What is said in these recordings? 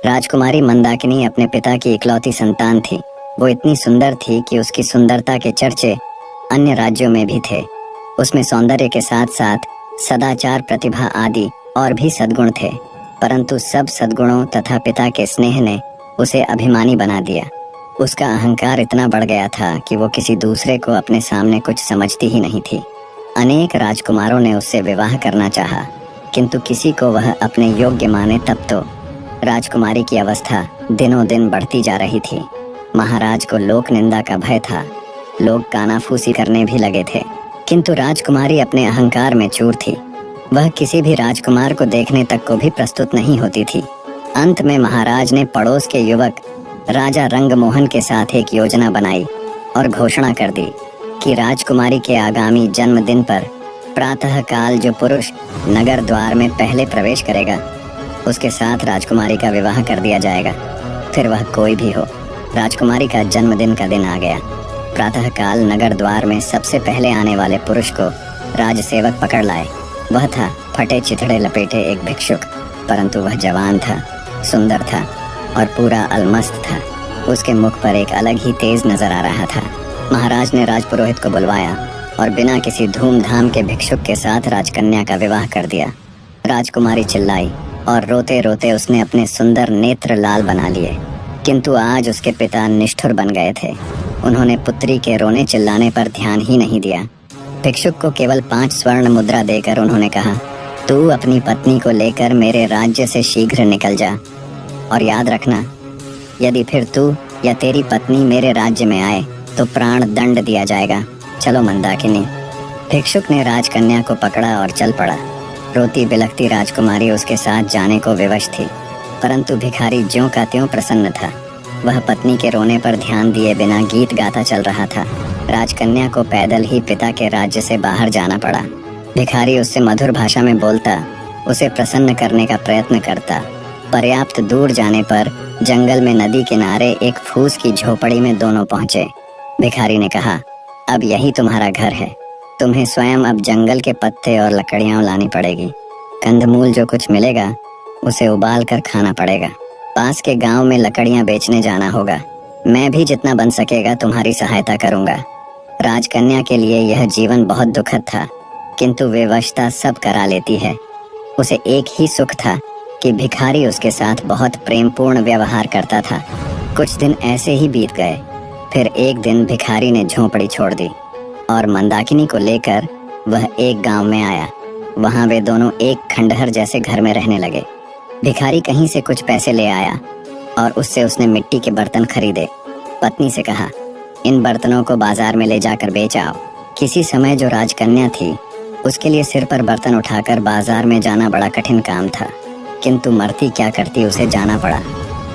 राजकुमारी मंदाकिनी अपने पिता की इकलौती संतान थी। वो इतनी सुंदर थी कि उसकी सुंदरता के चर्चे अन्य राज्यों में भी थे। उसमें सौंदर्य के साथ साथ सदाचार, प्रतिभा आदि और भी सद्गुण थे, परंतु सब सद्गुणों तथा पिता के स्नेह ने उसे अभिमानी बना दिया। उसका अहंकार इतना बढ़ गया था कि वो किसी दूसरे को अपने सामने कुछ समझती ही नहीं थी। अनेक राजकुमारों ने उससे विवाह करना चाहा, किंतु किसी को वह अपने योग्य माने तब तो। राजकुमारी की अवस्था दिनों दिन बढ़ती जा रही थी। महाराज को लोक निंदा का भय था। लोग कानाफूसी करने भी लगे थे, किंतु राजकुमारी अपने अहंकार में चूर थी। वह किसी भी राजकुमार को देखने तक को भी प्रस्तुत नहीं होती थी। अंत में महाराज ने पड़ोस के युवक राजा रंगमोहन के साथ एक योजना बनाई और घोषणा कर दी कि राजकुमारी के आगामी जन्मदिन पर प्रातः काल जो पुरुष नगर द्वार में पहले प्रवेश करेगा, उसके साथ राजकुमारी का विवाह कर दिया जाएगा, फिर वह कोई भी हो। राजकुमारी का जन्मदिन का दिन आ गया। प्रातः काल नगर द्वार में सबसे पहले आने वाले पुरुष को राजसेवक पकड़ लाए। वह था फटे चिथड़े लपेटे एक भिक्षुक, परंतु वह जवान था, सुंदर था और पूरा अलमस्त था। उसके मुख पर एक अलग ही तेज नजर आ रहा था। महाराज ने राजपुरोहित को बुलवाया और बिना किसी धूमधाम के भिक्षुक के साथ राजकन्या का विवाह कर दिया। राजकुमारी चिल्लाई और रोते रोते उसने अपने सुंदर नेत्र लाल बना लिए, किंतु आज उसके पिता निष्ठुर बन गए थे। उन्होंने पुत्री के रोने चिल्लाने पर ध्यान ही नहीं दिया। भिक्षुक को केवल 5 स्वर्ण मुद्रा देकर उन्होंने कहा, तू अपनी पत्नी को लेकर मेरे राज्य से शीघ्र निकल जा, और याद रखना, यदि फिर तू या तेरी पत्नी मेरे राज्य में आए तो प्राण दंड दिया जाएगा। चलो मंदाकिनी। भिक्षुक ने राजकन्या को पकड़ा और चल पड़ा। रोती बिलखती राजकुमारी उसके साथ जाने को विवश थी, परंतु भिखारी ज्यों का त्यों प्रसन्न था। वह पत्नी के रोने पर ध्यान दिए बिना गीत गाता चल रहा था। राजकन्या को पैदल ही पिता के राज्य से बाहर जाना पड़ा। भिखारी उससे मधुर भाषा में बोलता, उसे प्रसन्न करने का प्रयत्न करता। पर्याप्त दूर जाने पर जंगल में नदी किनारे एक फूस की झोपड़ी में दोनों पहुंचे। भिखारी ने कहा, अब यही तुम्हारा घर है। तुम्हें स्वयं अब जंगल के पत्ते और लकड़ियां लानी पड़ेगी। कंदमूल जो कुछ मिलेगा उसे उबाल कर खाना पड़ेगा। पास के गांव में लकड़ियां बेचने जाना होगा। मैं भी जितना बन सकेगा तुम्हारी सहायता करूंगा। राजकन्या के लिए यह जीवन बहुत दुखद था, किंतु विवशता सब करा लेती है। उसे एक ही सुख था कि भिखारी उसके साथ बहुत प्रेमपूर्ण व्यवहार करता था। कुछ दिन ऐसे ही बीत गए। फिर एक दिन भिखारी ने झोंपड़ी छोड़ दी और मंदाकिनी को लेकर वह एक गांव में आया। वहां वे दोनों एक खंडहर जैसे घर में रहने लगे। भिखारी कहीं से कुछ पैसे ले आया और उससे उसने मिट्टी के बर्तन खरीदे। पत्नी से कहा, इन बर्तनों को बाजार में ले जाकर बेच आओ। किसी समय जो राजकन्या थी उसके लिए सिर पर बर्तन उठाकर बाजार में जाना बड़ा कठिन काम था, किंतु मरती क्या करती, उसे जाना पड़ा।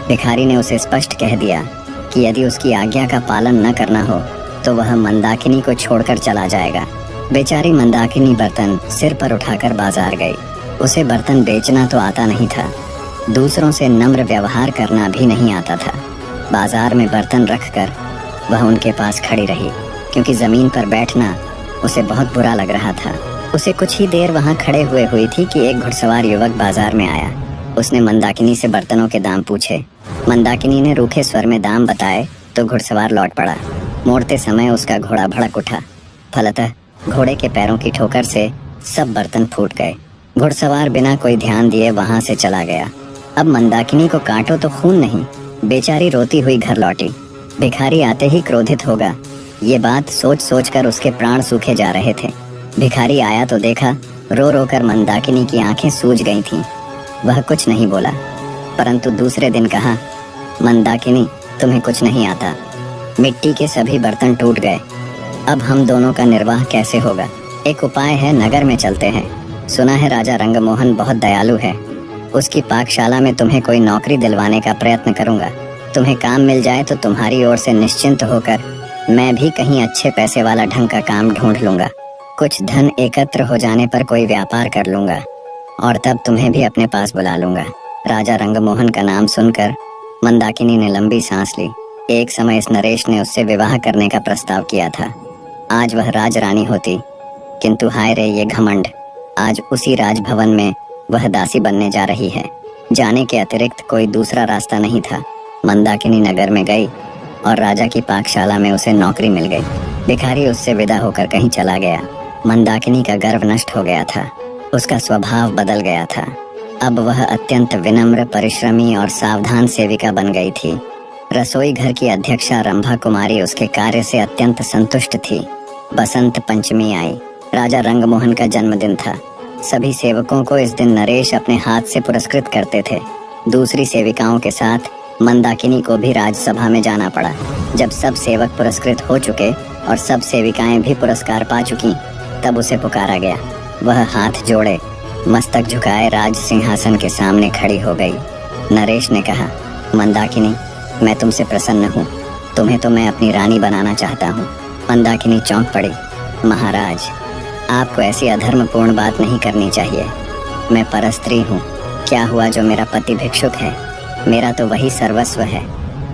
भिखारी ने उसे स्पष्ट कह दिया कि यदि उसकी आज्ञा का पालन न करना हो तो वह मंदाकिनी को छोड़कर चला जाएगा। बेचारी मंदाकिनी बर्तन सिर पर उठाकर बाजार गई। उसे बर्तन बेचना तो आता नहीं था, दूसरों से नम्र व्यवहार करना भी नहीं आता था। बाजार में बर्तन रखकर वह उनके पास खड़ी रही, क्योंकि जमीन पर बैठना उसे बहुत बुरा लग रहा था। उसे कुछ ही देर वहां खड़े हुए हुई थी कि एक घुड़सवार युवक बाजार में आया। उसने मंदाकिनी से बर्तनों के दाम पूछे। मंदाकिनी ने रूखे स्वर में दाम बताए तो घुड़सवार लौट पड़ा। मोड़ते समय उसका घोड़ा भड़क उठा। फलतः घोड़े के पैरों की ठोकर से सब बर्तन फूट गए। घुड़सवार बिना कोई ध्यान दिए वहां से चला गया। अब मंदाकिनी को काटो तो खून नहीं। बेचारी रोती हुई घर लौटी। भिखारी आते ही क्रोधित होगा, ये बात सोच सोच कर उसके प्राण सूखे जा रहे थे। भिखारी आया तो देखा रो रो कर मंदाकिनी की आंखें सूज गई थीं। वह कुछ नहीं बोला, परंतु दूसरे दिन कहा, मंदाकिनी, तुम्हें कुछ नहीं आता। मिट्टी के सभी बर्तन टूट गए। अब हम दोनों का निर्वाह कैसे होगा? एक उपाय है, नगर में चलते हैं। सुना है राजा रंगमोहन बहुत दयालु है। उसकी पाकशाला में तुम्हें कोई नौकरी दिलवाने का प्रयत्न करूंगा। तुम्हें काम मिल जाए तो तुम्हारी ओर से निश्चिंत होकर मैं भी कहीं अच्छे पैसे वाला ढंग का काम ढूंढ लूंगा। कुछ धन एकत्र हो जाने पर कोई व्यापार कर लूंगा और तब तुम्हें भी अपने पास बुला लूंगा। राजा रंगमोहन का नाम सुनकर मंदाकिनी ने लंबी सांस ली। एक समय इस नरेश ने उससे विवाह करने का प्रस्ताव किया था। आज वह राजरानी होती, किंतु हाय रे ये घमंड, आज उसी राजभवन में वह दासी बनने जा रही है। जाने के अतिरिक्त कोई दूसरा रास्ता नहीं था। मंदाकिनी नगर में गई और राजा की पाकशाला में उसे नौकरी मिल गई। भिखारी उससे विदा होकर कहीं चला गया। मंदाकिनी का गर्व नष्ट हो गया था, उसका स्वभाव बदल गया था। अब वह अत्यंत विनम्र, परिश्रमी और सावधान सेविका बन गई थी। रसोई घर की अध्यक्षा रंभा कुमारी उसके कार्य से अत्यंत संतुष्ट थी। बसंत पंचमी आई। राजा रंगमोहन का जन्मदिन था। सभी सेवकों को इस दिन नरेश अपने हाथ से पुरस्कृत करते थे। दूसरी सेविकाओं के साथ मंदाकिनी को भी राजसभा में जाना पड़ा। जब सब सेवक पुरस्कृत हो चुके और सब सेविकाएं भी पुरस्कार पा चुकी, तब उसे पुकारा गया। वह हाथ जोड़े, मस्तक झुकाए राज सिंहासन के सामने खड़ी हो गई। नरेश ने कहा, मंदाकिनी, मैं तुमसे प्रसन्न हूँ। तुम्हें तो मैं अपनी रानी बनाना चाहता हूँ। मंदाकिनी चौंक पड़ी। महाराज, आपको ऐसी अधर्मपूर्ण बात नहीं करनी चाहिए। मैं परस्त्री हूँ। क्या हुआ जो मेरा पति भिक्षुक है? मेरा तो वही सर्वस्व है।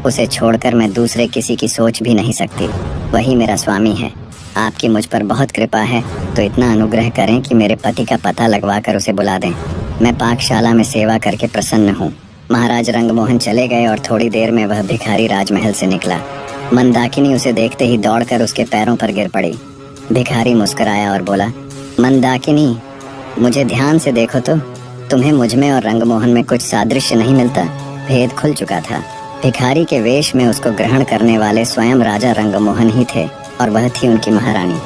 उसे छोड़कर मैं दूसरे किसी की सोच भी नहीं सकती। वही मेरा स्वामी है। आपकी मुझ पर बहुत कृपा है, तो इतना अनुग्रह करें कि मेरे पति का पता लगवा कर उसे बुला दें। मैं पाकशाला में सेवा करके प्रसन्न हूँ। महाराज रंगमोहन चले गए और थोड़ी देर में वह भिखारी राजमहल से निकला। मंदाकिनी उसे देखते ही दौड़कर उसके पैरों पर गिर पड़ी। भिखारी मुस्कुराया और बोला, मंदाकिनी, मुझे ध्यान से देखो तो तुम्हें मुझ में और रंगमोहन में कुछ सादृश्य नहीं मिलता। भेद खुल चुका था। भिखारी के वेश में उसको ग्रहण करने वाले स्वयं राजा रंगमोहन ही थे और वह थी उनकी महारानी।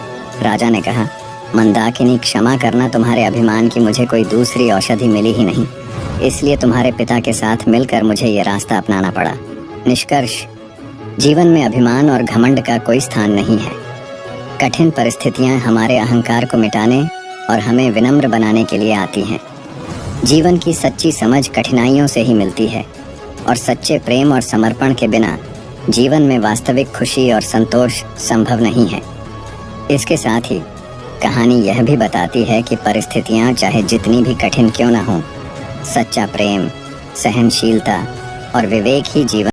राजा ने कहा, मंदाकिनी, क्षमा करना, तुम्हारे अभिमान की मुझे कोई दूसरी औषधि मिली ही नहीं, इसलिए तुम्हारे पिता के साथ मिलकर मुझे ये रास्ता अपनाना पड़ा। निष्कर्ष, जीवन में अभिमान और घमंड का कोई स्थान नहीं है। कठिन परिस्थितियां हमारे अहंकार को मिटाने और हमें विनम्र बनाने के लिए आती हैं। जीवन की सच्ची समझ कठिनाइयों से ही मिलती है और सच्चे प्रेम और समर्पण के बिना जीवन में वास्तविक खुशी और संतोष संभव नहीं है। इसके साथ ही कहानी यह भी बताती है कि परिस्थितियां चाहे जितनी भी कठिन क्यों न हों, सच्चा प्रेम, सहनशीलता और विवेक ही जीवन